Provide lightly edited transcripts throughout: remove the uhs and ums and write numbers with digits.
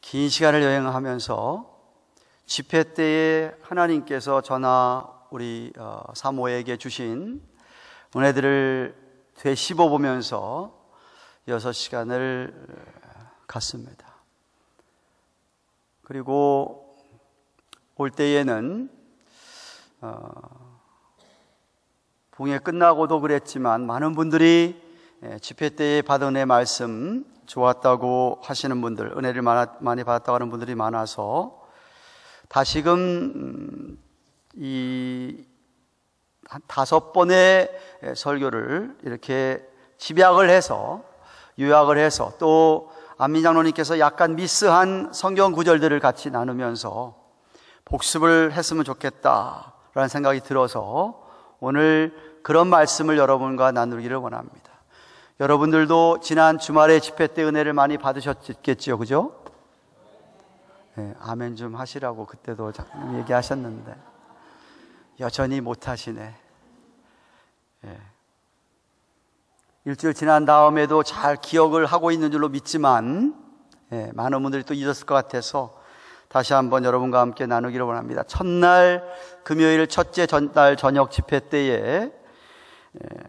긴 시간을 여행하면서 집회 때에 하나님께서 저나 우리 사모에게 주신 은혜들을 되씹어 보면서 6시간을 갔습니다. 그리고 올 때에는 봉해 끝나고도 그랬지만 많은 분들이 집회 때에 받은 은혜 말씀 좋았다고 하시는 분들, 은혜를 많이 받았다고 하는 분들이 많아서 다시금 이 한 5번의 설교를 이렇게 집약을 해서 요약을 해서 또 안민 장로님께서 약간 미스한 성경 구절들을 같이 나누면서 복습을 했으면 좋겠다라는 생각이 들어서 오늘 그런 말씀을 여러분과 나누기를 원합니다. 여러분들도 지난 주말에 집회 때 은혜를 많이 받으셨겠지요, 그죠? 네, 아멘 좀 하시라고 그때도 얘기하셨는데 여전히 못하시네. 네. 일주일 지난 다음에도 잘 기억을 하고 있는 줄로 믿지만 많은 분들이 또 잊었을 것 같아서 다시 한번 여러분과 함께 나누기를 원합니다. 첫날 금요일 첫째 날 저녁 집회 때에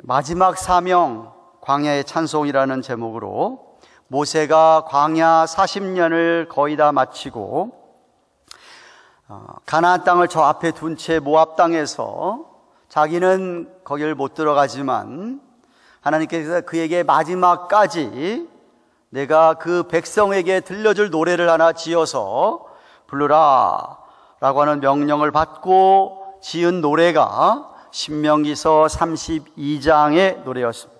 마지막 사명 광야의 찬송이라는 제목으로 모세가 광야 40년을 거의 다 마치고 가나안 땅을 저 앞에 둔 채 모압 땅에서 자기는 거기를 못 들어가지만 하나님께서 그에게 마지막까지 내가 그 백성에게 들려줄 노래를 하나 지어서 부르라 라고 하는 명령을 받고 지은 노래가 신명기서 32장의 노래였습니다.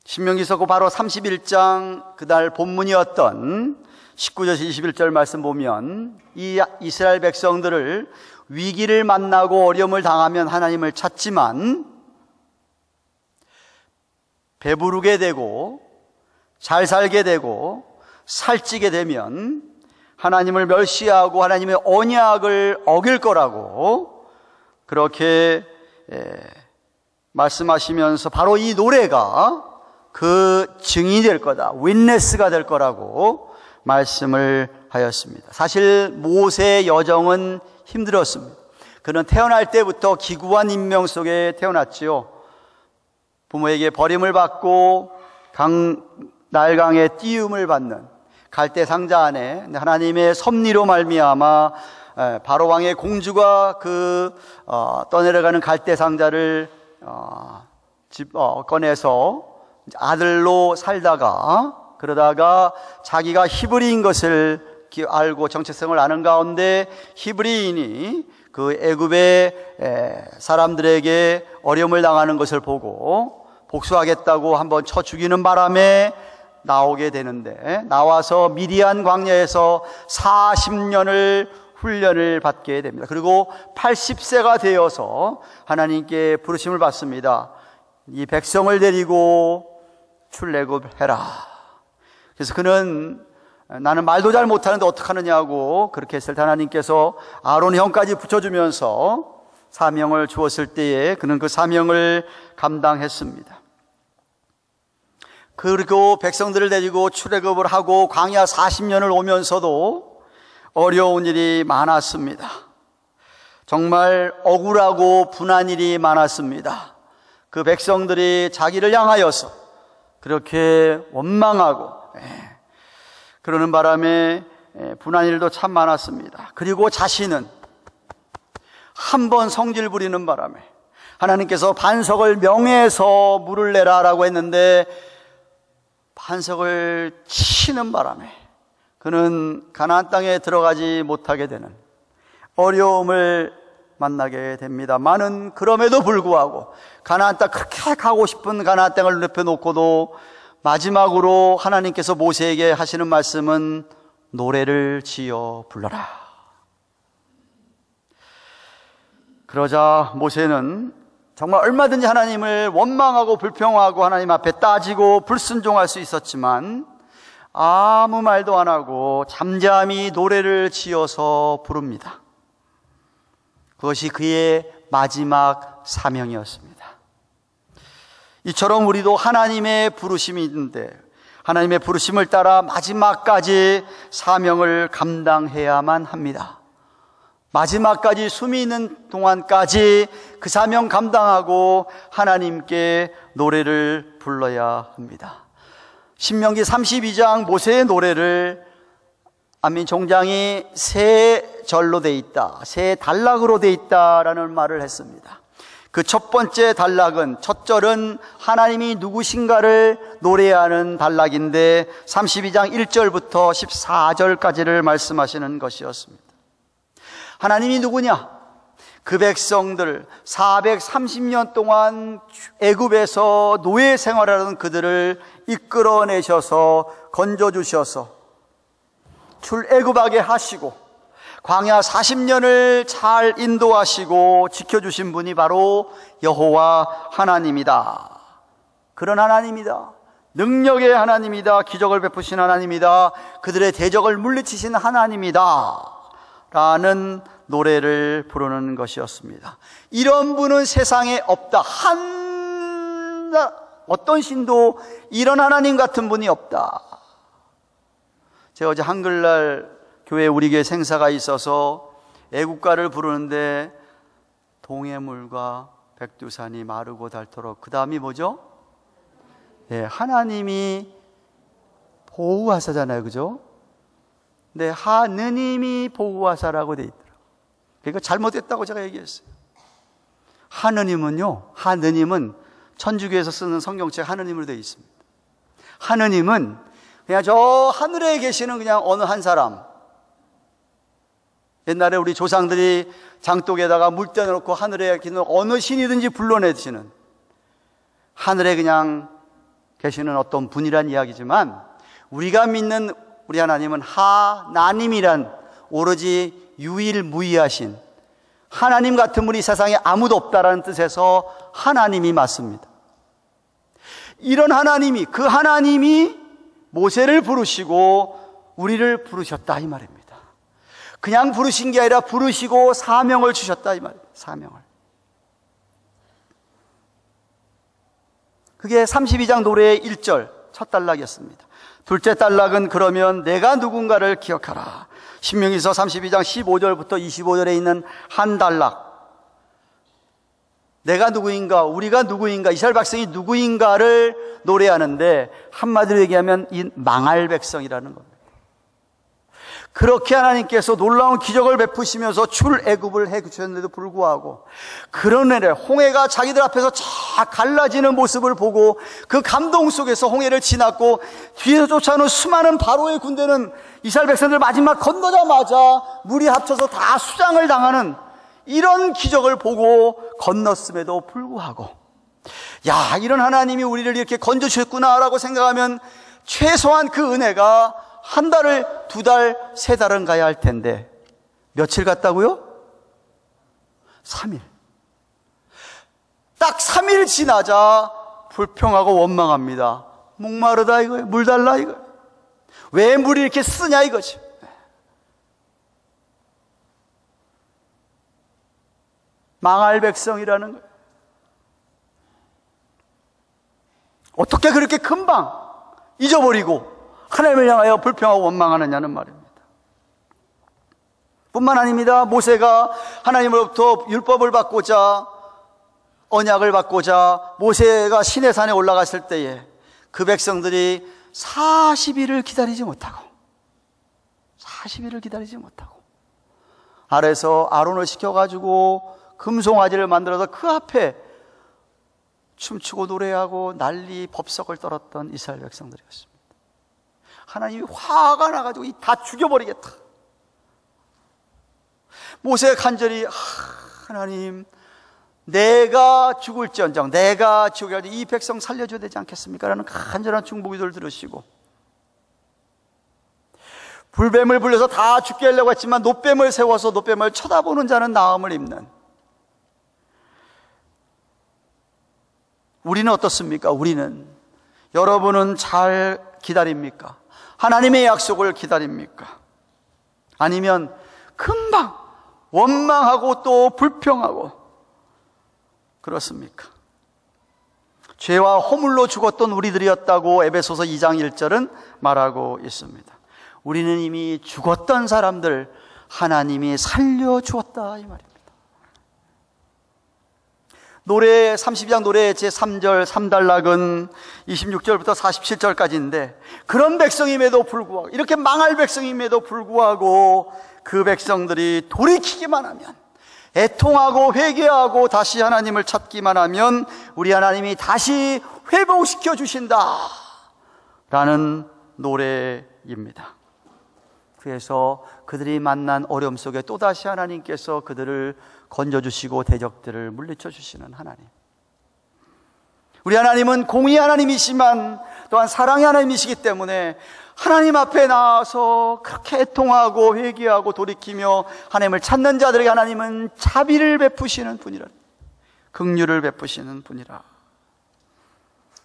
신명기서 바로 31장 그날 본문이었던 19절에서 21절 말씀 보면 이 이스라엘 백성들을 위기를 만나고 어려움을 당하면 하나님을 찾지만 배부르게 되고 잘 살게 되고 살찌게 되면 하나님을 멸시하고 하나님의 언약을 어길 거라고 그렇게 말씀하시면서 바로 이 노래가 그 증인이 될 거다, 윈네스가 될 거라고 말씀을 하였습니다. 사실 모세의 여정은 힘들었습니다. 그는 태어날 때부터 기구한 인명 속에 태어났지요. 부모에게 버림을 받고 나일강에 띄움을 받는 갈대 상자 안에 하나님의 섭리로 말미암아 바로왕의 공주가 떠내려가는 갈대 상자를 꺼내서 아들로 살다가 그러다가 자기가 히브리인 것을 알고 정체성을 아는 가운데 히브리인이 그 애굽의 사람들에게 어려움을 당하는 것을 보고 복수하겠다고 한번 쳐 죽이는 바람에 나오게 되는데 나와서 미디안 광야에서 40년을 훈련을 받게 됩니다. 그리고 80세가 되어서 하나님께 부르심을 받습니다. 이 백성을 데리고 출애굽해라. 그래서 그는 나는 말도 잘 못하는데 어떡하느냐고 그렇게 했을 때 하나님께서 아론 형까지 붙여주면서 사명을 주었을 때에 그는 그 사명을 감당했습니다. 그리고 백성들을 데리고 출애굽을 하고 광야 40년을 오면서도 어려운 일이 많았습니다. 정말 억울하고 분한 일이 많았습니다. 그 백성들이 자기를 향하여서 그렇게 원망하고 그러는 바람에 분한 일도 참 많았습니다. 그리고 자신은 한 번 성질 부리는 바람에 하나님께서 반석을 명해서 물을 내라라고 했는데 반석을 치는 바람에 그는 가나안 땅에 들어가지 못하게 되는 어려움을 만나게 됩니다만은 그럼에도 불구하고 가나안 땅 그렇게 가고 싶은 가나안 땅을 눈앞에 놓고도 마지막으로 하나님께서 모세에게 하시는 말씀은 노래를 지어 불러라. 그러자 모세는 정말 얼마든지 하나님을 원망하고 불평하고 하나님 앞에 따지고 불순종할 수 있었지만 아무 말도 안 하고 잠잠히 노래를 지어서 부릅니다. 그것이 그의 마지막 사명이었습니다. 이처럼 우리도 하나님의 부르심이 있는데 하나님의 부르심을 따라 마지막까지 사명을 감당해야만 합니다. 마지막까지 숨이 있는 동안까지 그 사명 감당하고 하나님께 노래를 불러야 합니다. 신명기 32장 모세의 노래를 안민 총장이 세 절로 돼 있다, 세 단락으로 돼 있다라는 말을 했습니다. 그 첫 번째 단락은, 첫 절은 하나님이 누구신가를 노래하는 단락인데 32장 1절부터 14절까지를 말씀하시는 것이었습니다. 하나님이 누구냐? 그 백성들 430년 동안 애굽에서 노예 생활하는 그들을 이끌어내셔서 건져주셔서 출애굽하게 하시고 광야 40년을 잘 인도하시고 지켜주신 분이 바로 여호와 하나님이다. 그런 하나님이다. 능력의 하나님이다. 기적을 베푸신 하나님이다. 그들의 대적을 물리치신 하나님이다 라는 노래를 부르는 것이었습니다. 이런 분은 세상에 없다. 어떤 신도 이런 하나님 같은 분이 없다. 제가 어제 한글날 교회 우리 교회 생사가 있어서 애국가를 부르는데 동해물과 백두산이 마르고 닳도록, 그 다음이 뭐죠? 네, 하나님이 보호하사잖아요, 그죠? 네, 하느님이 보호하사라고 돼 있더라고요. 그러니까 잘못됐다고 제가 얘기했어요. 하느님은 천주교에서 쓰는 성경책 하느님으로 되어 있습니다. 하느님은 그냥 저 하늘에 계시는 그냥 어느 한 사람. 옛날에 우리 조상들이 장독에다가 물 떼어놓고 하늘에 계시는 어느 신이든지 불러내시는, 하늘에 그냥 계시는 어떤 분이란 이야기지만, 우리가 믿는 우리 하나님은 하나님이란 오로지 유일무이하신 하나님 같은 분이 세상에 아무도 없다라는 뜻에서 하나님이 맞습니다. 이런 하나님이, 그 하나님이 모세를 부르시고 우리를 부르셨다 이 말입니다. 그냥 부르신 게 아니라 부르시고 사명을 주셨다 이 말입니다. 사명을. 그게 32장 노래의 1절 첫 단락이었습니다. 둘째 단락은 그러면 내가 누군가를 기억하라. 신명기서 32장 15절부터 25절에 있는 한 단락. 내가 누구인가, 우리가 누구인가, 이스라엘 백성이 누구인가를 노래하는데 한마디로 얘기하면 이 망할 백성이라는 겁니다. 그렇게 하나님께서 놀라운 기적을 베푸시면서 출애굽을 해주셨는데도 불구하고 그런 애를 홍해가 자기들 앞에서 쫙 갈라지는 모습을 보고 그 감동 속에서 홍해를 지났고 뒤에서 쫓아오는 수많은 바로의 군대는 이스라엘 백성들 마지막 건너자마자 물이 합쳐서 다 수장을 당하는 이런 기적을 보고 건넜음에도 불구하고, 야, 이런 하나님이 우리를 이렇게 건져주셨구나라고 생각하면 최소한 그 은혜가 한 달을, 두 달, 세 달은 가야 할 텐데 며칠 갔다고요? 3일. 딱 3일 지나자 불평하고 원망합니다. 목마르다 이거예요. 물 달라 이거예요. 왜 물이 이렇게 쓰냐 이거지. 망할 백성이라는 거예요. 어떻게 그렇게 금방 잊어버리고 하나님을 향하여 불평하고 원망하느냐는 말입니다. 뿐만 아닙니다. 모세가 하나님으로부터 율법을 받고자, 언약을 받고자 모세가 시내산에 올라갔을 때에 그 백성들이 40일을 기다리지 못하고 아래서 아론을 시켜가지고 금송아지를 만들어서 그 앞에 춤추고 노래하고 난리 법석을 떨었던 이스라엘 백성들이었습니다. 하나님이 화가 나가지고 다 죽여버리겠다. 모세가 간절히 하나님, 내가 죽을지언정, 내가 죽어야 이 백성 살려줘야 되지 않겠습니까? 라는 간절한 중보기도를 들으시고 불뱀을 불려서 다 죽게 하려고 했지만 노뱀을 세워서 노뱀을 쳐다보는 자는 나음을 입는, 우리는 어떻습니까? 여러분은 잘 기다립니까? 하나님의 약속을 기다립니까? 아니면 금방 원망하고 또 불평하고 그렇습니까? 죄와 허물로 죽었던 우리들이었다고 에베소서 2장 1절은 말하고 있습니다. 우리는 이미 죽었던 사람들 하나님이 살려주었다 이 말입니다. 노래 32장 노래 제3절 3단락은 26절부터 47절까지인데 그런 백성임에도 불구하고 이렇게 망할 백성임에도 불구하고 그 백성들이 돌이키기만 하면 애통하고 회개하고 다시 하나님을 찾기만 하면 우리 하나님이 다시 회복시켜 주신다 라는 노래입니다. 그래서 그들이 만난 어려움 속에 또다시 하나님께서 그들을 건져주시고 대적들을 물리쳐 주시는 하나님. 우리 하나님은 공의 하나님이시만 또한 사랑의 하나님이시기 때문에 하나님 앞에 나와서 그렇게 애통하고 회개하고 돌이키며 하나님을 찾는 자들에게 하나님은 자비를 베푸시는 분이라, 긍휼을 베푸시는 분이라.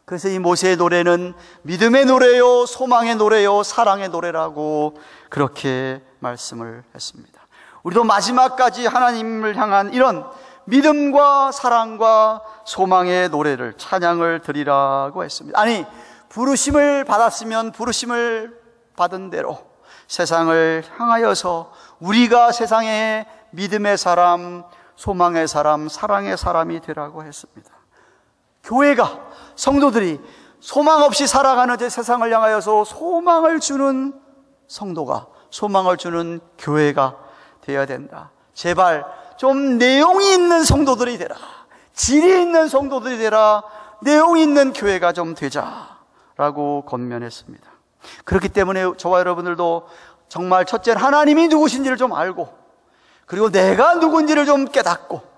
그래서 이 모세의 노래는 믿음의 노래요, 소망의 노래요, 사랑의 노래라고 그렇게 말씀을 했습니다. 우리도 마지막까지 하나님을 향한 이런 믿음과 사랑과 소망의 노래를, 찬양을 드리라고 했습니다. 아니, 부르심을 받았으면 부르심을 받은 대로 세상을 향하여서 우리가 세상의 믿음의 사람, 소망의 사람, 사랑의 사람이 되라고 했습니다. 교회가, 성도들이 소망 없이 살아가는 제 세상을 향하여서 소망을 주는 성도가, 소망을 주는 교회가 되어야 된다. 제발 좀 내용이 있는 성도들이 되라, 질이 있는 성도들이 되라, 내용이 있는 교회가 좀 되자라고 권면했습니다. 그렇기 때문에 저와 여러분들도 정말 첫째는 하나님이 누구신지를 좀 알고, 그리고 내가 누군지를 좀 깨닫고,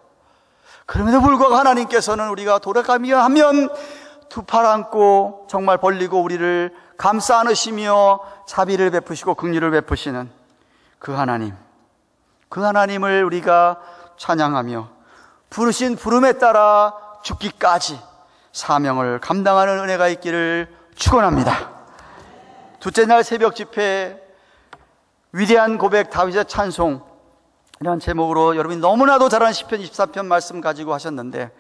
그럼에도 불구하고 하나님께서는 우리가 돌아가며 하면 두 팔 안고 정말 벌리고 우리를 감싸 안으시며 자비를 베푸시고 긍휼을 베푸시는 그 하나님, 그 하나님을 우리가 찬양하며 부르신 부름에 따라 죽기까지 사명을 감당하는 은혜가 있기를 축원합니다. 둘째 날 새벽 집회 위대한 고백 다윗의 찬송, 이런 제목으로 여러분이 너무나도 잘 아는 시편 24편 말씀 가지고 하셨는데,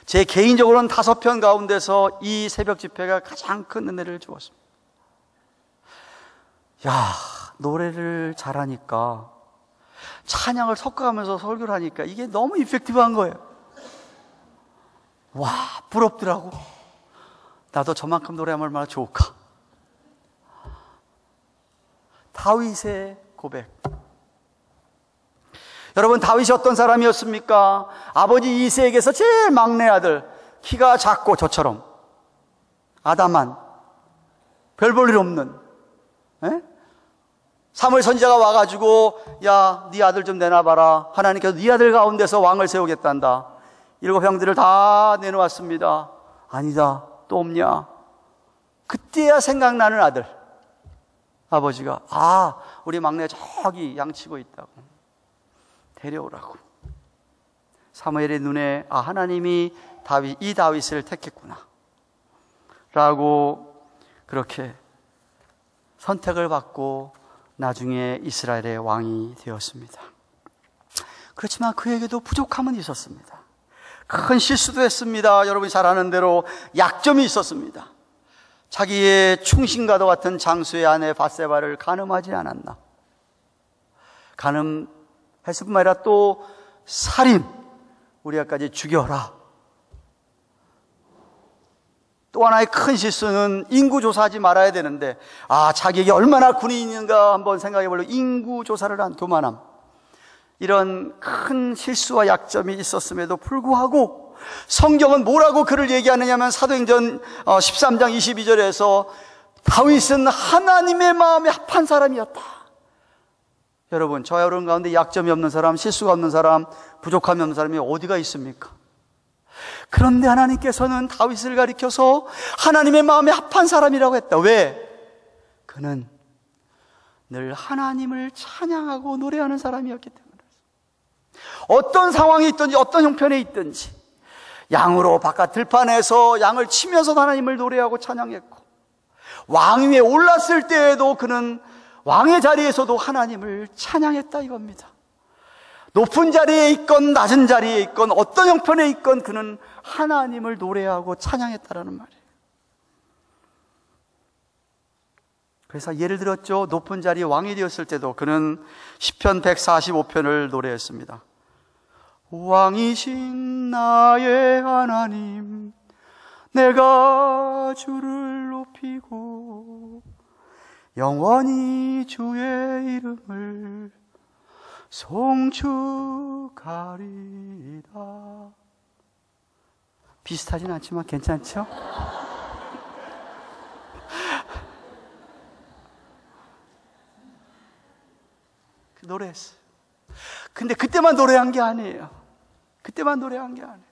제 개인적으로는 5편 가운데서 이 새벽 집회가 가장 큰 은혜를 주었습니다. 야, 노래를 잘하니까, 찬양을 섞어가면서 설교를 하니까 이게 너무 이펙티브한 거예요. 와, 부럽더라고. 나도 저만큼 노래하면 얼마나 좋을까. 다윗의 고백. 여러분, 다윗이 어떤 사람이었습니까? 아버지 이새에게서 제일 막내 아들, 키가 작고 저처럼 아담한, 별 볼 일 없는, 사무엘 선지자가 와가지고 야, 네 아들 좀 내놔봐라. 하나님께서 네 아들 가운데서 왕을 세우겠단다. 7 형들을 다 내놓았습니다. 아니다, 또 없냐? 그때야 생각나는 아들, 아버지가 우리 막내 저기 양치고 있다고, 데려오라고. 사무엘의 눈에 하나님이 이 다윗을 택했구나 라고 그렇게 선택을 받고 나중에 이스라엘의 왕이 되었습니다. 그렇지만 그에게도 부족함은 있었습니다. 큰 실수도 했습니다. 여러분이 잘 아는 대로 약점이 있었습니다. 자기의 충신과도 같은 장수의 아내 밧세바를 간음하지 않았나. 간음했을 뿐만 아니라 또 살인, 우리아까지 죽여라. 또 하나의 큰 실수는 인구조사하지 말아야 되는데, 자기에게 얼마나 군인이 있는가 한번 생각해 보려고 인구조사를 한 교만함. 이런 큰 실수와 약점이 있었음에도 불구하고 성경은 뭐라고 그를 얘기하느냐면 사도행전 13장 22절에서 다윗은 하나님의 마음에 합한 사람이었다. 여러분, 저와 여러분 가운데 약점이 없는 사람, 실수가 없는 사람, 부족함이 없는 사람이 어디가 있습니까? 그런데 하나님께서는 다윗을 가리켜서 하나님의 마음에 합한 사람이라고 했다. 왜? 그는 늘 하나님을 찬양하고 노래하는 사람이었기 때문에. 어떤 상황이 있든지 어떤 형편에 있든지 양으로 바깥 들판에서 양을 치면서도 하나님을 노래하고 찬양했고, 왕 위에 올랐을 때에도 그는 왕의 자리에서도 하나님을 찬양했다 이겁니다. 높은 자리에 있건 낮은 자리에 있건 어떤 형편에 있건 그는 하나님을 노래하고 찬양했다라는 말이에요. 그래서 예를 들었죠. 높은 자리에 왕이 되었을 때도 그는 시편 145편을 노래했습니다. 왕이신 나의 하나님, 내가 주를 높이고 영원히 주의 이름을 송축하리이다. 비슷하진 않지만 괜찮죠? 노래했어요. 근데 그때만 노래한 게 아니에요. 그때만 노래한 게 아니에요.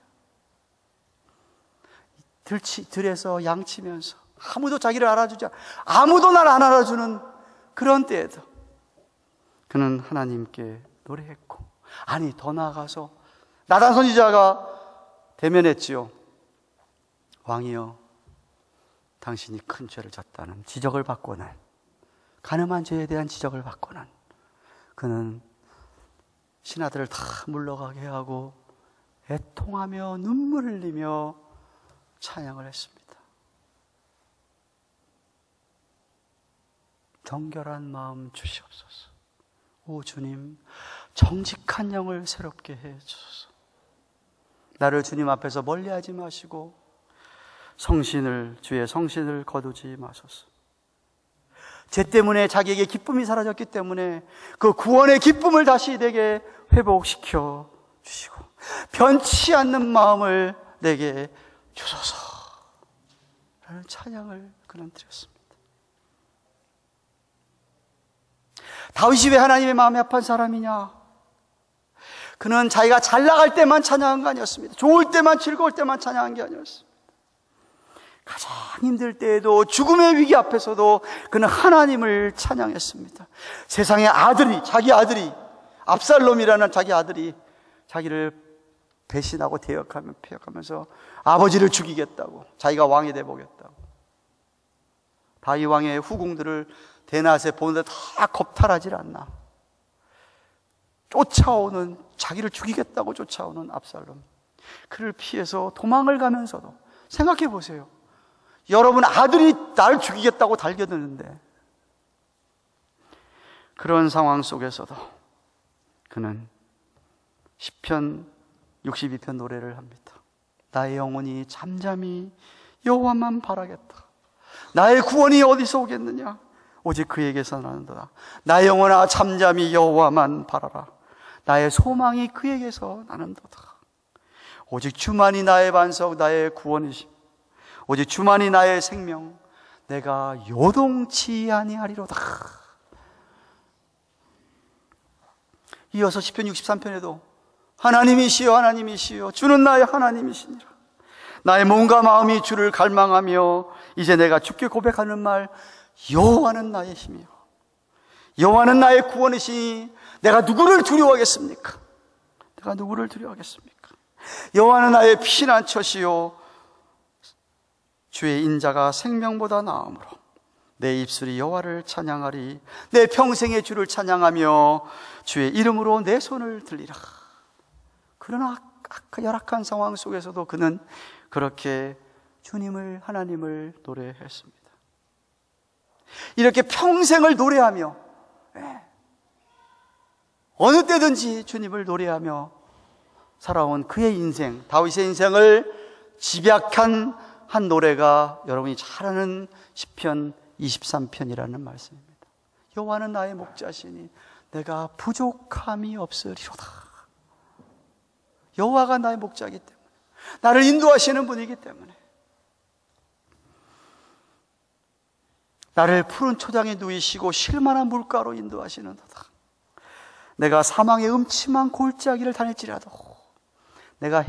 들에서 양치면서 아무도 자기를 알아주지 않아, 아무도 날 안 알아주는 그런 때에도 그는 하나님께 노래했고, 아니 더 나아가서 나단 선지자가 대면했지요. 왕이여, 당신이 큰 죄를 졌다는 지적을 받고는, 가늠한 죄에 대한 지적을 받고는 그는 신하들을 다 물러가게 하고 애통하며 눈물을 흘리며 찬양을 했습니다. 정결한 마음 주시옵소서. 오 주님, 정직한 영을 새롭게 해 주소서. 나를 주님 앞에서 멀리하지 마시고 주의 성신을 거두지 마소서. 죄 때문에 자기에게 기쁨이 사라졌기 때문에 그 구원의 기쁨을 다시 내게 회복시켜 주시고 변치 않는 마음을 내게 주소서 라는 찬양을 그는 드렸습니다. 다윗이 왜 하나님의 마음이 아픈 사람이냐? 그는 자기가 잘 나갈 때만 찬양한 게 아니었습니다. 좋을 때만, 즐거울 때만 찬양한 게 아니었습니다. 가장 힘들 때에도, 죽음의 위기 앞에서도 그는 하나님을 찬양했습니다. 세상의 아들이, 자기 아들이, 압살롬이라는 자기 아들이 자기를 배신하고 폐역하면서 아버지를 죽이겠다고, 자기가 왕이 되보겠다고, 다윗 왕의 후궁들을 대낮에 보는데 다 겁탈하질 않나. 쫓아오는, 자기를 죽이겠다고 쫓아오는 압살롬, 그를 피해서 도망을 가면서도, 생각해 보세요. 여러분 아들이 나를 죽이겠다고 달겨드는데, 그런 상황 속에서도 그는 시편 62편 노래를 합니다. 나의 영혼이 잠잠히 여호와만 바라겠다. 나의 구원이 어디서 오겠느냐? 오직 그에게서 나는도다. 나의 영혼아, 잠잠히 여호와만 바라라. 나의 소망이 그에게서 나는도다. 오직 주만이 나의 반석, 나의 구원이심. 오직 주만이 나의 생명. 내가 요동치 아니하리로다. 이어서 시편 63편에도 하나님이시여, 하나님이시여, 주는 나의 하나님이시니라. 나의 몸과 마음이 주를 갈망하며 이제 내가 주께 고백하는 말, 여호와는 나의 힘이요 여호와는 나의 구원이시니 내가 누구를 두려워하겠습니까? 내가 누구를 두려워하겠습니까? 여호와는 나의 피난처시요 주의 인자가 생명보다 나음으로 내 입술이 여호와를 찬양하리. 내 평생의 주를 찬양하며 주의 이름으로 내 손을 들리라. 그러나 열악한 상황 속에서도 그는 그렇게 주님을, 하나님을 노래했습니다. 이렇게 평생을 노래하며, 어느 때든지 주님을 노래하며 살아온 그의 인생, 다윗의 인생을 집약한 한 노래가 여러분이 잘 아는 시편 23편이라는 말씀입니다. 여호와는 나의 목자시니 내가 부족함이 없으리로다. 여호와가 나의 목자이기 때문에, 나를 인도하시는 분이기 때문에, 나를 푸른 초장에 누이시고 쉴만한 물가로 인도하시는도다. 내가 사망의 음침한 골짜기를 다닐지라도 내가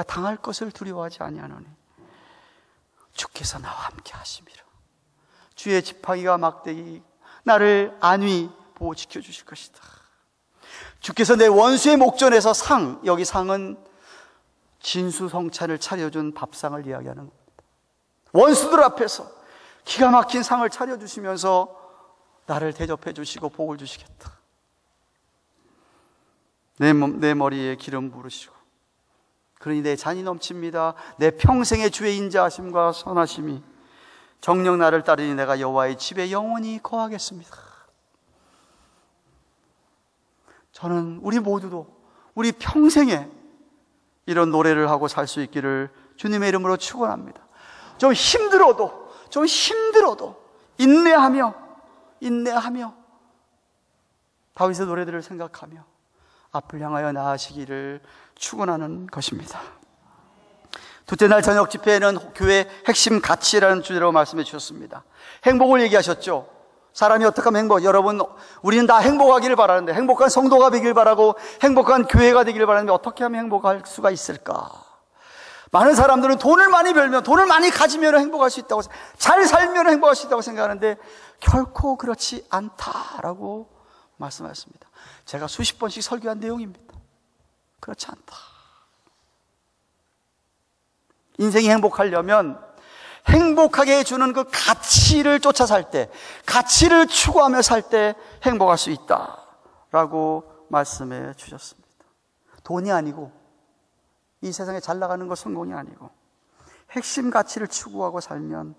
당할 것을 두려워하지 아니하노니 주께서 나와 함께 하심이라. 주의 지팡이가 막대기 나를 안위 보호 지켜주실 것이다. 주께서 내 원수의 목전에서 여기 상은 진수성찬을 차려준 밥상을 이야기하는 겁니다. 원수들 앞에서 기가 막힌 상을 차려주시면서 나를 대접해 주시고 복을 주시겠다. 내 머리에 기름 부으시고, 그러니 내 잔이 넘칩니다. 내 평생의 주의 인자하심과 선하심이 정녕 나를 따르니 내가 여호와의 집에 영원히 거하겠습니다. 저는 우리 모두도 우리 평생에 이런 노래를 하고 살 수 있기를 주님의 이름으로 축원합니다. 좀 힘들어도 인내하며 다윗의 노래들을 생각하며 앞을 향하여 나아가시기를 축원하는 것입니다. 둘째 날 저녁 집회에는 교회의 핵심 가치라는 주제로 말씀해 주셨습니다. 행복을 얘기하셨죠. 사람이 어떻게 하면 여러분, 우리는 다 행복하기를 바라는데, 행복한 성도가 되길 바라고 행복한 교회가 되기를 바라는데 어떻게 하면 행복할 수가 있을까? 많은 사람들은 돈을 많이 벌면, 돈을 많이 가지면 행복할 수 있다고, 잘 살면 행복할 수 있다고 생각하는데 결코 그렇지 않다라고 말씀하셨습니다. 제가 수십 번씩 설교한 내용입니다. 그렇지 않다. 인생이 행복하려면 행복하게 해주는 그 가치를 쫓아 살 때, 가치를 추구하며 살 때 행복할 수 있다라고 말씀해 주셨습니다. 돈이 아니고, 이 세상에 잘 나가는 것 성공이 아니고, 핵심 가치를 추구하고 살면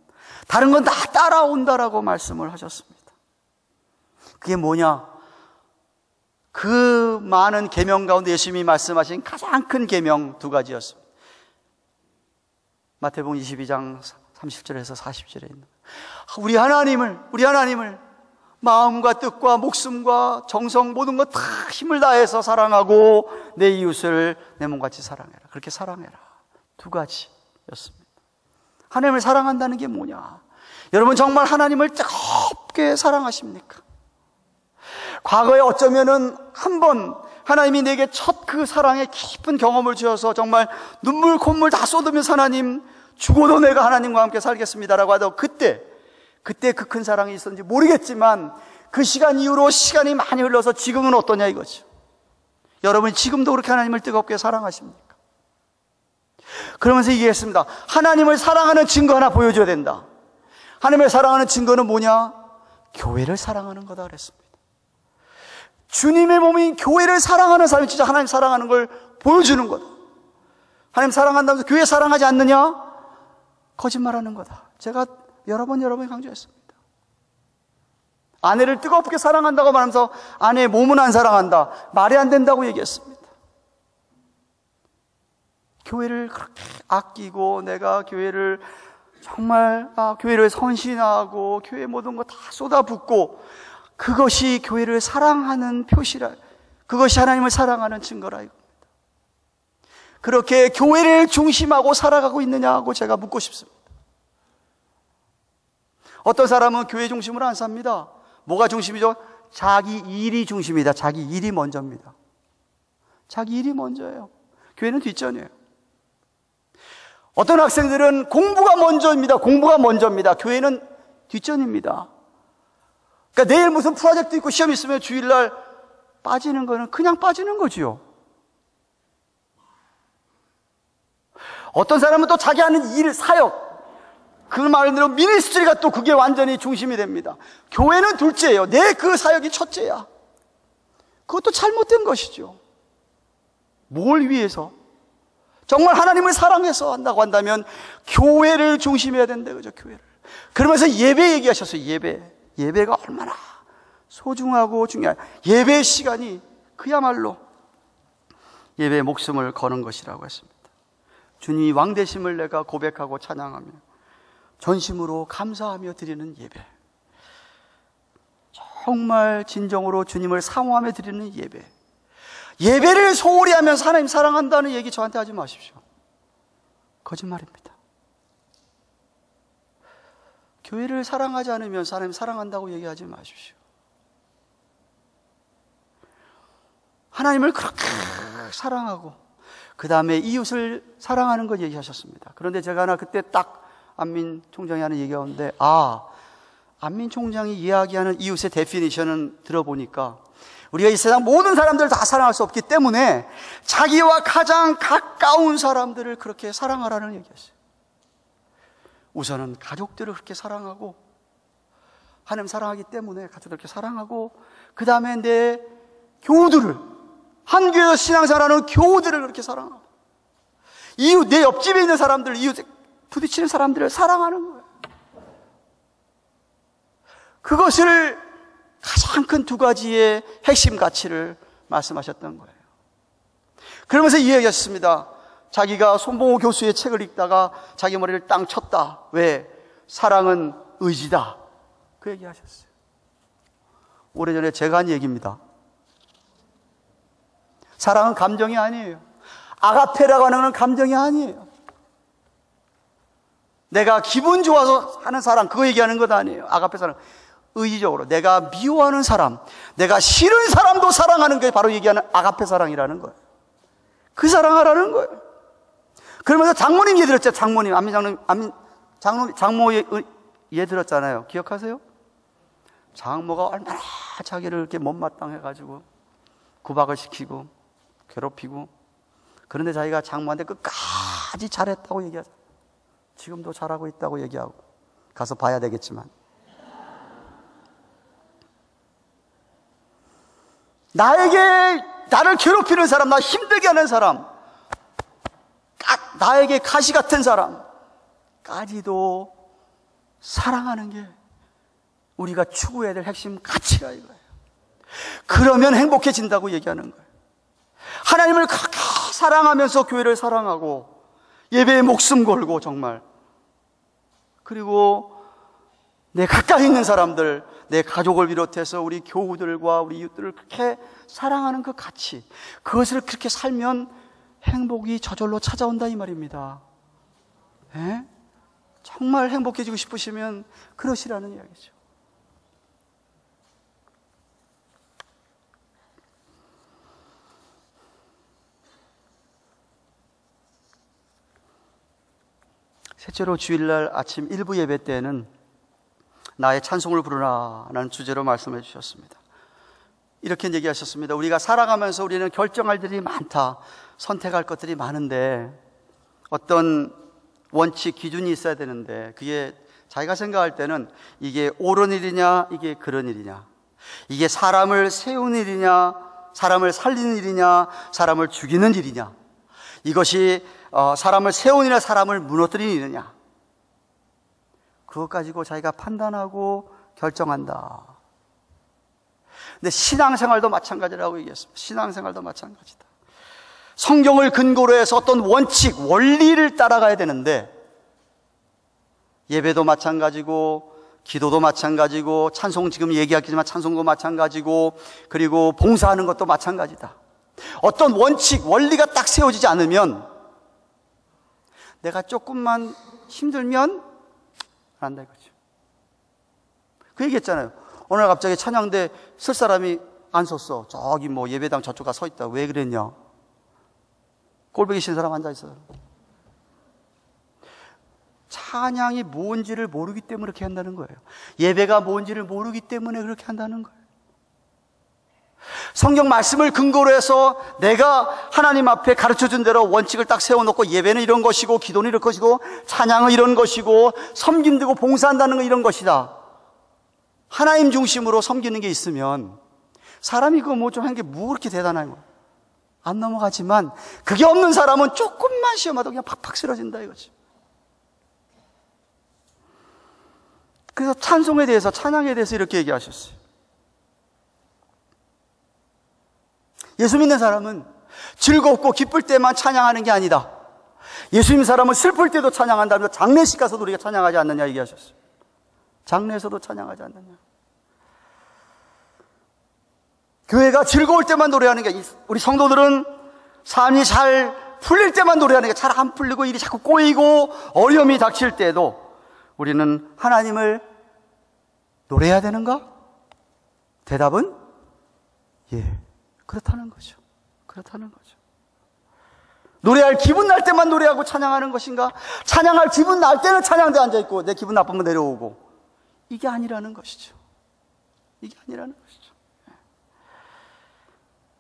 다른 건 다 따라온다라고 말씀을 하셨습니다. 그게 뭐냐? 그 많은 계명 가운데 예수님이 말씀하신 가장 큰 계명 두 가지였습니다. 마태복음 22장 30절에서 40절에 있는, 우리 하나님을 마음과 뜻과 목숨과 정성 모든 것 다 힘을 다해서 사랑하고 내 이웃을 내 몸같이 사랑해라. 그렇게 사랑해라. 두 가지였습니다. 하나님을 사랑한다는 게 뭐냐? 여러분 정말 하나님을 뜨겁게 사랑하십니까? 과거에 어쩌면은 한번 하나님이 내게 첫 그 사랑의 깊은 경험을 주셔서 정말 눈물 콧물 다 쏟으면서 하나님, 죽어도 내가 하나님과 함께 살겠습니다라고 하도 그때 그 큰 사랑이 있었는지 모르겠지만 그 시간 이후로 시간이 많이 흘러서 지금은 어떠냐 이거죠. 여러분이 지금도 그렇게 하나님을 뜨겁게 사랑하십니까? 그러면서 얘기했습니다. 하나님을 사랑하는 증거 하나 보여줘야 된다. 하나님을 사랑하는 증거는 뭐냐? 교회를 사랑하는 거다 그랬습니다. 주님의 몸인 교회를 사랑하는 사람이 진짜 하나님 사랑하는 걸 보여주는 거다. 하나님 사랑한다면서 교회 사랑하지 않느냐? 거짓말하는 거다. 제가 여러 번 강조했습니다. 아내를 뜨겁게 사랑한다고 말하면서 아내의 몸은 안 사랑한다. 말이 안 된다고 얘기했습니다. 교회를 그렇게 아끼고 내가 교회를 정말 교회를 헌신하고 교회 모든 거 다 쏟아붓고 그것이 교회를 사랑하는 표시라, 그것이 하나님을 사랑하는 증거라 이겁니다. 그렇게 교회를 중심하고 살아가고 있느냐고 제가 묻고 싶습니다. 어떤 사람은 교회 중심으로 안 삽니다. 뭐가 중심이죠? 자기 일이 중심이다. 자기 일이 먼저입니다. 자기 일이 먼저예요. 교회는 뒷전이에요. 어떤 학생들은 공부가 먼저입니다. 교회는 뒷전입니다. 그러니까 내일 무슨 프로젝트 있고 시험 있으면 주일날 빠지는 거는 그냥 빠지는 거지요. 어떤 사람은 또 자기 하는 일, 사역, 그 말대로 미니스트리가 또 그게 완전히 중심이 됩니다. 교회는 둘째예요. 내 그 사역이 첫째야. 그것도 잘못된 것이죠. 뭘 위해서? 정말 하나님을 사랑해서 한다고 한다면 교회를 중심해야 된다 그죠? 교회를. 그러면서 예배 얘기하셨어요. 예배가 얼마나 소중하고 중요한, 예배 시간이 그야말로 예배에 목숨을 거는 것이라고 했습니다. 주님이 왕되심을 내가 고백하고 찬양하며 전심으로 감사하며 드리는 예배, 정말 진정으로 주님을 사모하며 드리는 예배, 예배를 소홀히 하면서 하나님 사랑한다는 얘기 저한테 하지 마십시오. 거짓말입니다. 교회를 사랑하지 않으면서 하나님 사랑한다고 얘기하지 마십시오. 하나님을 그렇게 사랑하고 그 다음에 이웃을 사랑하는 걸 얘기하셨습니다. 그런데 제가 하나 그때 딱 안민 총장이 하는 얘기 가운데 안민 총장이 이야기하는 이웃의 데피니션은 들어보니까 우리가 이 세상 모든 사람들을 다 사랑할 수 없기 때문에 자기와 가장 가까운 사람들을 그렇게 사랑하라는 얘기였어요. 우선은 가족들을 그렇게 사랑하고, 하나님 사랑하기 때문에 가족들 그렇게 사랑하고, 그 다음에 내 교우들을, 한 교회에서 신앙생활하는 교우들을 그렇게 사랑하고, 이웃, 내 옆집에 있는 사람들, 이웃 부딪히는 사람들을 사랑하는 거예요. 그것을 가장 큰 두 가지의 핵심 가치를 말씀하셨던 거예요. 그러면서 이야기했습니다. 자기가 손봉호 교수의 책을 읽다가 자기 머리를 땅 쳤다. 왜? 사랑은 의지다. 그 얘기 하셨어요. 오래전에 제가 한 얘기입니다. 사랑은 감정이 아니에요. 아가페라고 하는 감정이 아니에요. 내가 기분 좋아서 하는 사랑, 그거 얘기하는 것 아니에요. 아가페 사랑. 의지적으로 내가 미워하는 사람, 내가 싫은 사람도 사랑하는 게 바로 얘기하는 아가페 사랑이라는 거예요. 그 사랑하라는 거예요. 그러면서 장모님 예 들었죠. 장모님, 장모 예 들었잖아요. 기억하세요? 장모가 얼마나 자기를 이렇게 못마땅해가지고 구박을 시키고 괴롭히고, 그런데 자기가 장모한테 끝까지 잘했다고 얘기하죠. 지금도 잘하고 있다고 얘기하고, 가서 봐야 되겠지만, 나를 괴롭히는 사람, 나 힘들게 하는 사람, 나에게 가시 같은 사람까지도 사랑하는 게 우리가 추구해야 될 핵심 가치가 이거예요. 그러면 행복해진다고 얘기하는 거예요. 하나님을 그렇게 사랑하면서 교회를 사랑하고 예배에 목숨 걸고, 정말, 그리고 내 가까이 있는 사람들, 내 가족을 비롯해서 우리 교우들과 우리 이웃들을 그렇게 사랑하는 그 가치, 그것을 그렇게 살면 행복이 저절로 찾아온다 이 말입니다. 예? 정말 행복해지고 싶으시면 그러시라는 이야기죠. 셋째로, 주일날 아침 1부 예배 때는 나의 찬송을 부르라 라는 주제로 말씀해 주셨습니다. 이렇게 얘기하셨습니다. 우리가 살아가면서 우리는 결정할 일이 많다, 선택할 것들이 많은데 어떤 원칙, 기준이 있어야 되는데, 그게 자기가 생각할 때는 이게 옳은 일이냐, 이게 그런 일이냐, 이게 사람을 세우는 일이냐, 사람을 살리는 일이냐, 사람을 죽이는 일이냐, 이것이 사람을 세우는 일이냐, 사람을 무너뜨리는 일이냐, 그것 가지고 자기가 판단하고 결정한다. 근데 신앙생활도 마찬가지라고 얘기했습니다. 신앙생활도 마찬가지다. 성경을 근거로 해서 어떤 원칙, 원리를 따라가야 되는데, 예배도 마찬가지고, 기도도 마찬가지고, 찬송, 지금 얘기하겠지만 찬송도 마찬가지고, 그리고 봉사하는 것도 마찬가지다. 어떤 원칙, 원리가 딱 세워지지 않으면, 내가 조금만 힘들면 안 한다 이거죠. 그 얘기했잖아요. 오늘 갑자기 찬양대 쓸 사람이 안 섰어. 저기 뭐 예배당 저쪽 가 서 있다. 왜 그랬냐? 꼴보기 싫은 사람 앉아 있어요. 찬양이 뭔지를 모르기 때문에 그렇게 한다는 거예요. 예배가 뭔지를 모르기 때문에 그렇게 한다는 거예요. 성경 말씀을 근거로 해서 내가 하나님 앞에 가르쳐준 대로 원칙을 딱 세워놓고, 예배는 이런 것이고, 기도는 이런 것이고, 찬양은 이런 것이고, 섬김되고 봉사한다는 건 이런 것이다, 하나님 중심으로 섬기는 게 있으면, 사람이 그거 뭐 좀 한 게 뭐 그렇게 대단한 거야, 안 넘어가지만, 그게 없는 사람은 조금만 시험하다 그냥 팍팍 쓰러진다 이거지. 그래서 찬송에 대해서, 찬양에 대해서 이렇게 얘기하셨어요. 예수 믿는 사람은 즐겁고 기쁠 때만 찬양하는 게 아니다. 예수 믿는 사람은 슬플 때도 찬양한다면서 장례식 가서도 우리가 찬양하지 않느냐 얘기하셨어요. 장례에서도 찬양하지 않느냐. 교회가 즐거울 때만 노래하는 게, 우리 성도들은 삶이 잘 풀릴 때만 노래하는 게, 잘 안 풀리고 일이 자꾸 꼬이고 어려움이 닥칠 때도 우리는 하나님을 노래해야 되는가? 대답은 예, 그렇다는 거죠. 그렇다는 거죠. 노래할 기분 날 때만 노래하고 찬양하는 것인가? 찬양할 기분 날 때는 찬양대에 앉아있고 내 기분 나쁘면 내려오고, 이게 아니라는 것이죠. 이게 아니라는 것이죠.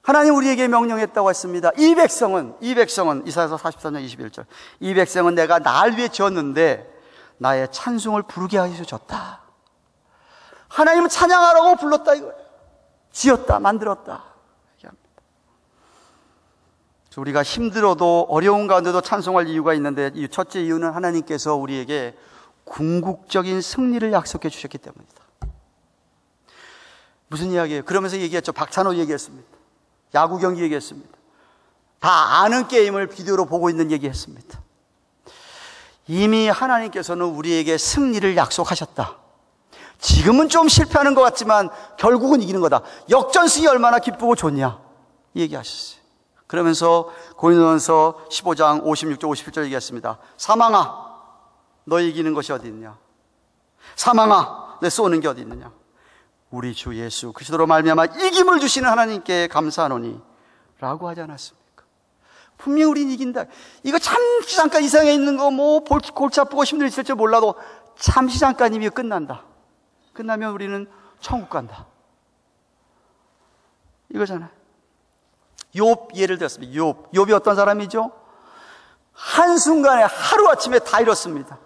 하나님 우리에게 명령했다고 했습니다. 이 백성은 이사야서 44장 21절, 이 백성은 내가 날 위해 지었는데 나의 찬송을 부르게 하셔줬다. 하나님은 찬양하라고 불렀다 이거예요. 지었다, 만들었다 얘기합니다. 우리가 힘들어도 어려운 가운데도 찬송할 이유가 있는데, 이 첫째 이유는 하나님께서 우리에게 궁극적인 승리를 약속해 주셨기 때문이다. 무슨 이야기예요? 그러면서 얘기했죠. 박찬호 얘기했습니다. 야구 경기 얘기했습니다. 다 아는 게임을 비디오로 보고 있는 얘기했습니다. 이미 하나님께서는 우리에게 승리를 약속하셨다. 지금은 좀 실패하는 것 같지만 결국은 이기는 거다. 역전승이 얼마나 기쁘고 좋냐 얘기하셨어요. 그러면서 고린도전서 15장 56절 57절 얘기했습니다. 사망아, 너 이기는 것이 어디 있느냐? 사망아, 내 쏘는 게 어디 있느냐? 우리 주 예수 그리스도로 말미암아 이김을 주시는 하나님께 감사하노니 라고 하지 않았습니까? 분명히 우린 이긴다. 이거 잠시 잠깐 이상해 있는 거 골치 아프고 힘들었을지 몰라도 잠시 잠깐이면 끝난다. 끝나면 우리는 천국 간다. 이거잖아요. 욥 예를 들었습니다. 욥이 어떤 사람이죠? 한순간에 하루아침에 다 잃었습니다.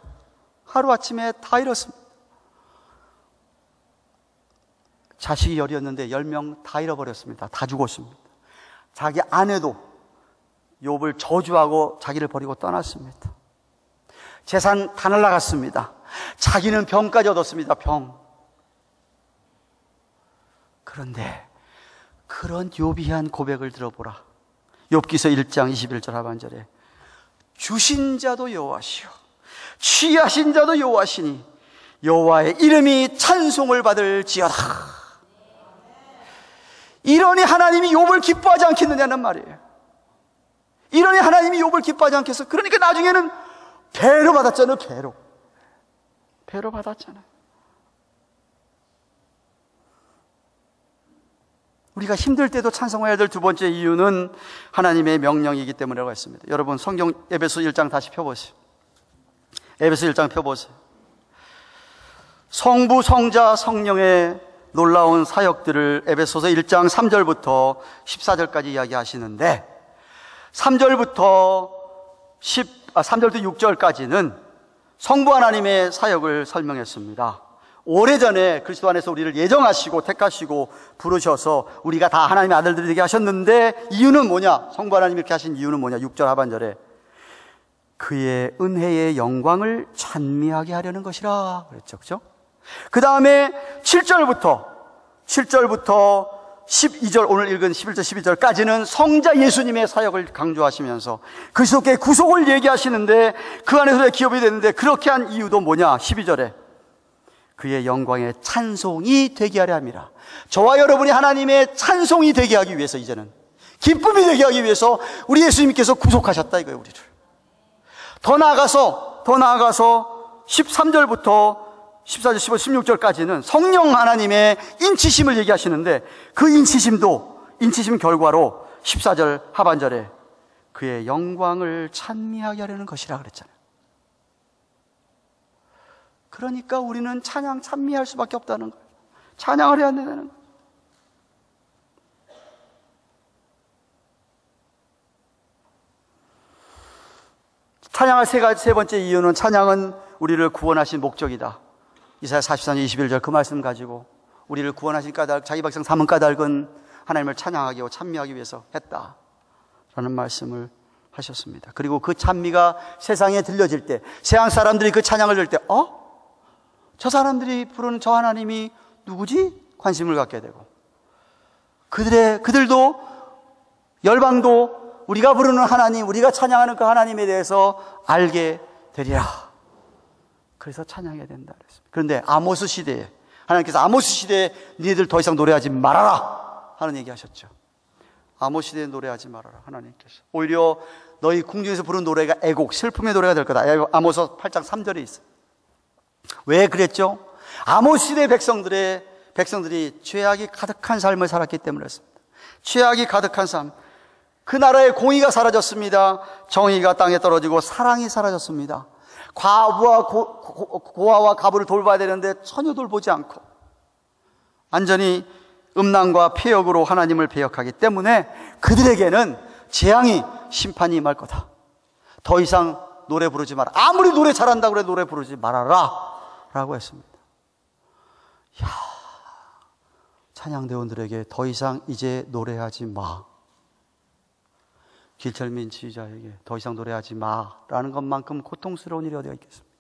하루아침에 다 잃었습니다. 자식이 10이었는데 10명 다 잃어버렸습니다. 다 죽었습니다. 자기 아내도 욥을 저주하고 자기를 버리고 떠났습니다. 재산 다 날라갔습니다. 자기는 병까지 얻었습니다. 병. 그런데 그런 욥이 한 고백을 들어보라. 욥기서 1장 21절 하반절에 주신 자도 여호와시요 취하신 자도 여호와시니 여호와의 이름이 찬송을 받을지어다. 이러니 하나님이 욥을 기뻐하지 않겠느냐는 말이에요. 이러니 하나님이 욥을 기뻐하지 않겠어. 그러니까 나중에는 배로 받았잖아요. 배로 받았잖아요. 우리가 힘들 때도 찬송해야 될 두 번째 이유는 하나님의 명령이기 때문이라고 했습니다. 여러분 성경 에베소 1장 다시 펴보세요. 에베소 1장 펴보세요. 성부, 성자, 성령의 놀라운 사역들을 에베소서 1장 3절부터 14절까지 이야기하시는데 3절부터 6절까지는 성부 하나님의 사역을 설명했습니다. 오래전에 그리스도 안에서 우리를 예정하시고 택하시고 부르셔서 우리가 다 하나님의 아들들이 되게 하셨는데 이유는 뭐냐? 성부 하나님이 이렇게 하신 이유는 뭐냐? 6절 하반절에 그의 은혜의 영광을 찬미하게 하려는 것이라 그랬죠. 그렇죠? 그 다음에 7절부터 12절 오늘 읽은 11절 12절까지는 성자 예수님의 사역을 강조하시면서 그리스도께 구속을 얘기하시는데 그 안에서 기업이 되는데 그렇게 한 이유도 뭐냐? 12절에 그의 영광의 찬송이 되게 하려 함이라. 저와 여러분이 하나님의 찬송이 되게 하기 위해서 이제는 기쁨이 되게 하기 위해서 우리 예수님께서 구속하셨다 이거예요. 우리를 더 나아가서 13절부터 14절, 15, 16절까지는 성령 하나님의 인치심을 얘기하시는데 그 인치심 결과로 14절 하반절에 그의 영광을 찬미하게 하려는 것이라 그랬잖아요. 그러니까 우리는 찬양, 찬미할 수밖에 없다는 거예요. 찬양을 해야 된다는 거예요. 찬양할 세 번째 이유는 찬양은 우리를 구원하신 목적이다. 이사야 44장 21절 그 말씀 가지고 우리를 구원하신 까닭, 자기 백성 삼은 까닭은 하나님을 찬양하기 위하고 찬미하기 위해서 했다라는 말씀을 하셨습니다. 그리고 그 찬미가 세상에 들려질 때, 세상 사람들이 그 찬양을 들을 때 저 사람들이 부르는 저 하나님이 누구지? 관심을 갖게 되고 그들도 열방도 우리가 부르는 하나님, 우리가 찬양하는 그 하나님에 대해서 알게 되리라. 그래서 찬양해야 된다 그랬습니다. 그런데 아모스 시대에 하나님께서 아모스 시대에 니네들 더 이상 노래하지 말아라 하는 얘기 하셨죠. 아모스 시대에 노래하지 말아라 하나님께서. 오히려 너희 궁중에서 부르는 노래가 애곡, 슬픔의 노래가 될 거다. 아모스 8장 3절에 있어요. 왜 그랬죠? 아모스 시대 백성들이 죄악이 가득한 삶을 살았기 때문이었습니다. 죄악이 가득한 삶. 그 나라의 공의가 사라졌습니다. 정의가 땅에 떨어지고 사랑이 사라졌습니다. 과부와 고아와 가부를 돌봐야 되는데 전혀 돌보지 않고 완전히 음란과 폐역으로 하나님을 배역하기 때문에 그들에게는 재앙이 심판이 임할 거다. 더 이상 노래 부르지 마라. 아무리 노래 잘한다고 그래 노래 부르지 말아라 라고 했습니다. 찬양대원들에게 더 이상 이제 노래하지 마. 길철민 지휘자에게 더 이상 노래하지 마라는 것만큼 고통스러운 일이 어디가 있겠습니까?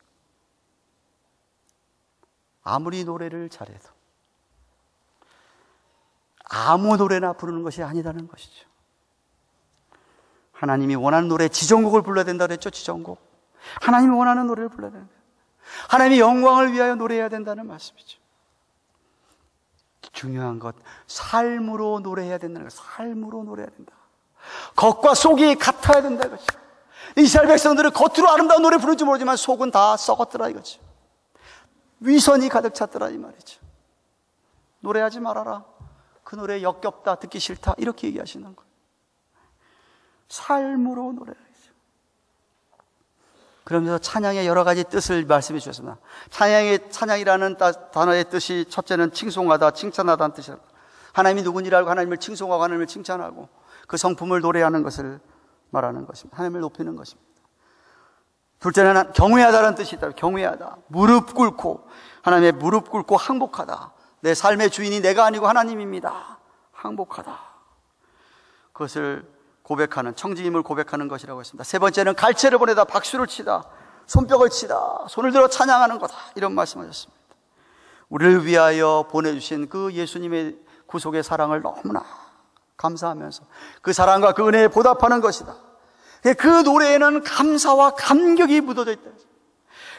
아무리 노래를 잘해도 아무 노래나 부르는 것이 아니라는 것이죠. 하나님이 원하는 노래, 지정곡을 불러야 된다 그랬죠. 지정곡. 하나님이 원하는 노래를 불러야 된다. 하나님의 영광을 위하여 노래해야 된다는 말씀이죠. 중요한 것, 삶으로 노래해야 된다는 것. 삶으로 노래해야 된다. 겉과 속이 같아야 된다 이거죠. 이스라엘 백성들은 겉으로 아름다운 노래 부르는지 모르지만 속은 다 썩었더라 이거죠. 위선이 가득 찼더라 이 말이죠. 노래하지 말아라. 그 노래 역겹다, 듣기 싫다 이렇게 얘기하시는 거예요. 삶으로 노래하죠. 그러면서 찬양의 여러 가지 뜻을 말씀해 주셨습니다. 찬양이라는 단어의 뜻이 첫째는 칭송하다, 칭찬하다는 뜻이다. 하나님이 누군지를 알고 하나님을 칭송하고 하나님을 칭찬하고 그 성품을 노래하는 것을 말하는 것입니다. 하나님을 높이는 것입니다. 둘째는 경외하다는 뜻이 있다. 경외하다. 무릎 꿇고, 하나님의 무릎 꿇고 항복하다. 내 삶의 주인이 내가 아니고 하나님입니다. 항복하다. 그것을 고백하는, 청지임을 고백하는 것이라고 했습니다. 세 번째는 갈채를 보내다, 박수를 치다, 손뼉을 치다, 손을 들어 찬양하는 거다. 이런 말씀하셨습니다. 우리를 위하여 보내주신 그 예수님의 구속의 사랑을 너무나 감사하면서 그 사랑과 그 은혜에 보답하는 것이다. 그 노래에는 감사와 감격이 묻어져 있다.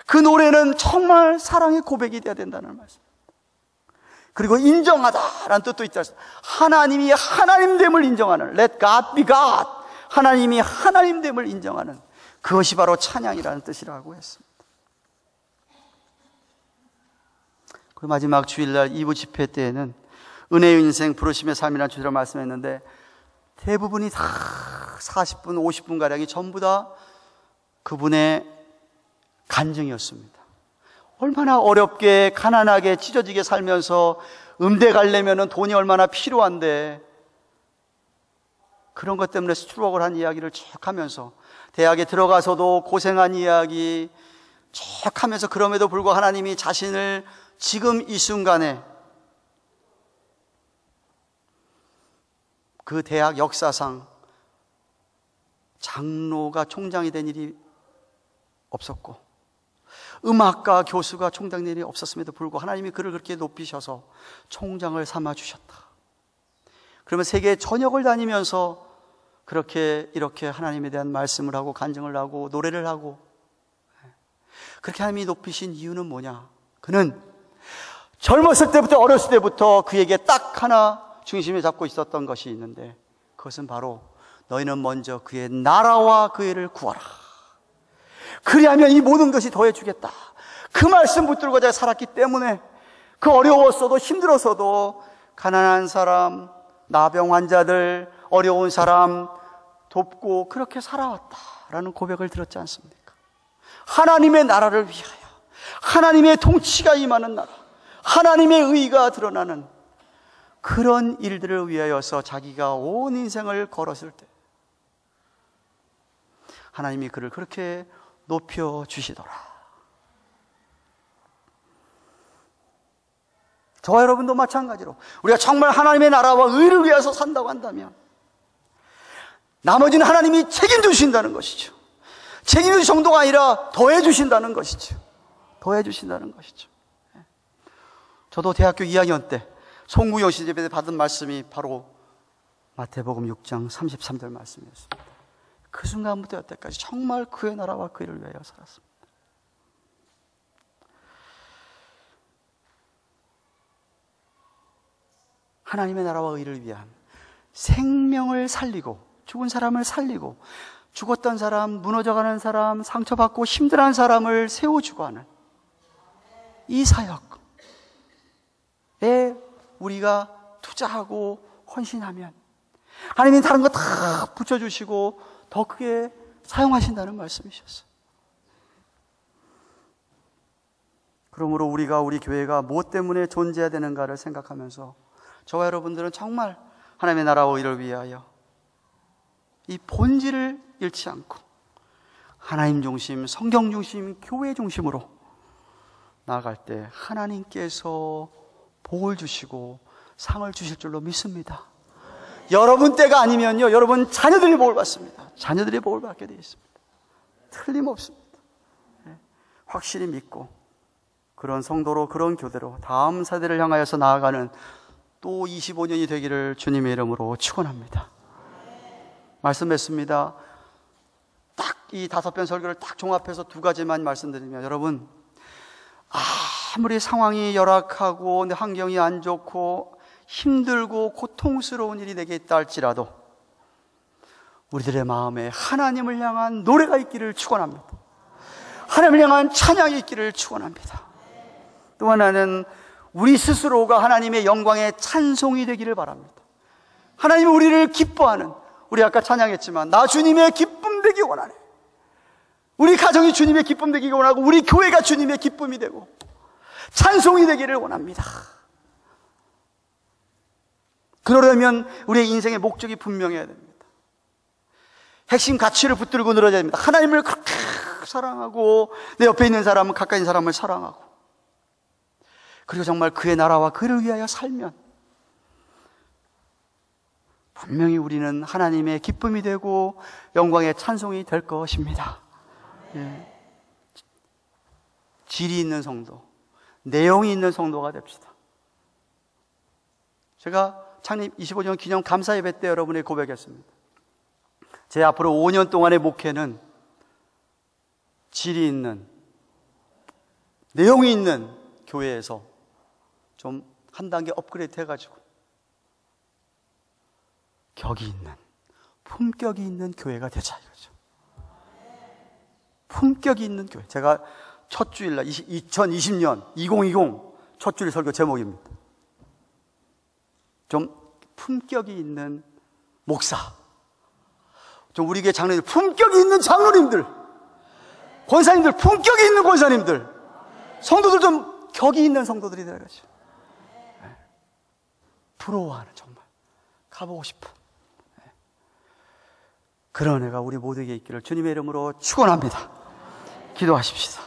그 노래는 정말 사랑의 고백이 되어야 된다는 말씀. 그리고 인정하다라는 뜻도 있다. 하나님이 하나님됨을 인정하는, Let God be God. 하나님이 하나님됨을 인정하는 그것이 바로 찬양이라는 뜻이라고 했습니다. 그리고 마지막 주일날 2부 집회 때에는 은혜의 인생 부르심의 삶이라는 주제로 말씀했는데 대부분이 다 40분, 50분가량이 전부 다 그분의 간증이었습니다. 얼마나 어렵게 가난하게 찢어지게 살면서 음대 가려면 돈이 얼마나 필요한데 그런 것 때문에 스트럭을 한 이야기를 쭉 하면서 대학에 들어가서도 고생한 이야기 쭉 하면서 그럼에도 불구하고 하나님이 자신을 지금 이 순간에 그 대학 역사상 장로가 총장이 된 일이 없었고 음악가 교수가 총장 된 일이 없었음에도 불구하고 하나님이 그를 그렇게 높이셔서 총장을 삼아주셨다. 그러면 세계 전역을 다니면서 그렇게 이렇게 하나님에 대한 말씀을 하고 간증을 하고 노래를 하고 그렇게 하나님이 높이신 이유는 뭐냐? 그는 젊었을 때부터 어렸을 때부터 그에게 딱 하나 중심에 잡고 있었던 것이 있는데 그것은 바로 너희는 먼저 그의 나라와 그 일을 구하라. 그리하면 이 모든 것이 더해주겠다. 그 말씀 붙들고 제가 살았기 때문에 그 어려웠어도 힘들었어도 가난한 사람, 나병 환자들, 어려운 사람 돕고 그렇게 살아왔다라는 고백을 들었지 않습니까? 하나님의 나라를 위하여 하나님의 통치가 임하는 나라, 하나님의 의가 드러나는 그런 일들을 위하여서 자기가 온 인생을 걸었을 때 하나님이 그를 그렇게 높여주시더라. 저와 여러분도 마찬가지로 우리가 정말 하나님의 나라와 의를 위해서 산다고 한다면 나머지는 하나님이 책임져 주신다는 것이죠. 책임질 정도가 아니라 더해 주신다는 것이죠. 더해 주신다는 것이죠. 저도 대학교 2학년 때 송구영 씨 집에 받은 말씀이 바로 마태복음 6장 33절 말씀이었습니다. 그 순간부터 여태까지 정말 그의 나라와 그 일을 위하여 살았습니다. 하나님의 나라와 의를 위한 생명을 살리고 죽은 사람을 살리고 죽었던 사람, 무너져가는 사람, 상처받고 힘들어하는 사람을 세워주고 하는 이 사역에 우리가 투자하고 헌신하면 하나님이 다른 거 다 붙여주시고 더 크게 사용하신다는 말씀이셨어요. 그러므로 우리가 우리 교회가 무엇 때문에 존재해야 되는가를 생각하면서 저와 여러분들은 정말 하나님의 나라와 의를 위하여 이 본질을 잃지 않고 하나님 중심, 성경 중심, 교회 중심으로 나아갈 때 하나님께서 복을 주시고 상을 주실 줄로 믿습니다. 여러분 때가 아니면요, 여러분 자녀들이 복을 받습니다. 자녀들이 복을 받게 되어 있습니다. 틀림없습니다. 확실히 믿고 그런 성도로, 그런 교대로 다음 세대를 향하여서 나아가는 또 25년이 되기를 주님의 이름으로 축원합니다. 말씀했습니다. 딱 이 5편 설교를 딱 종합해서 2가지만 말씀드리면, 여러분 아무리 상황이 열악하고 내 환경이 안 좋고 힘들고 고통스러운 일이 내게 있다 할지라도 우리들의 마음에 하나님을 향한 노래가 있기를 축원합니다. 하나님을 향한 찬양이 있기를 축원합니다. 또 하나는 우리 스스로가 하나님의 영광의 찬송이 되기를 바랍니다. 하나님은 우리를 기뻐하는, 우리 아까 찬양했지만 나 주님의 기쁨 되기 원하네. 우리 가정이 주님의 기쁨 되기 원하고 우리 교회가 주님의 기쁨이 되고 찬송이 되기를 원합니다. 그러려면 우리의 인생의 목적이 분명해야 됩니다. 핵심 가치를 붙들고 늘어져야 됩니다. 하나님을 그렇게 사랑하고 내 옆에 있는 사람은 가까이 있는 사람을 사랑하고, 그리고 정말 그의 나라와 그를 위하여 살면 분명히 우리는 하나님의 기쁨이 되고 영광의 찬송이 될 것입니다. 질이 있는 성도, 내용이 있는 성도가 됩시다. 제가 창립 25년 기념 감사 예배 때 여러분에게 고백했습니다. 제 앞으로 5년 동안의 목회는 질이 있는, 내용이 있는 교회에서 좀 한 단계 업그레이드 해가지고 격이 있는, 품격이 있는 교회가 되자 이거죠. 품격이 있는 교회. 제가 첫 주일날 2020년 2020 첫 주일 설교 제목입니다. 좀 품격이 있는 목사, 좀 우리 교회 장로님들, 품격이 있는 장로님들, 권사님들, 품격이 있는 권사님들, 성도들 좀 격이 있는 성도들이 되어야죠. 부러워하는, 정말 가보고 싶은 그런 애가 우리 모두에게 있기를 주님의 이름으로 축원합니다. 기도하십시다.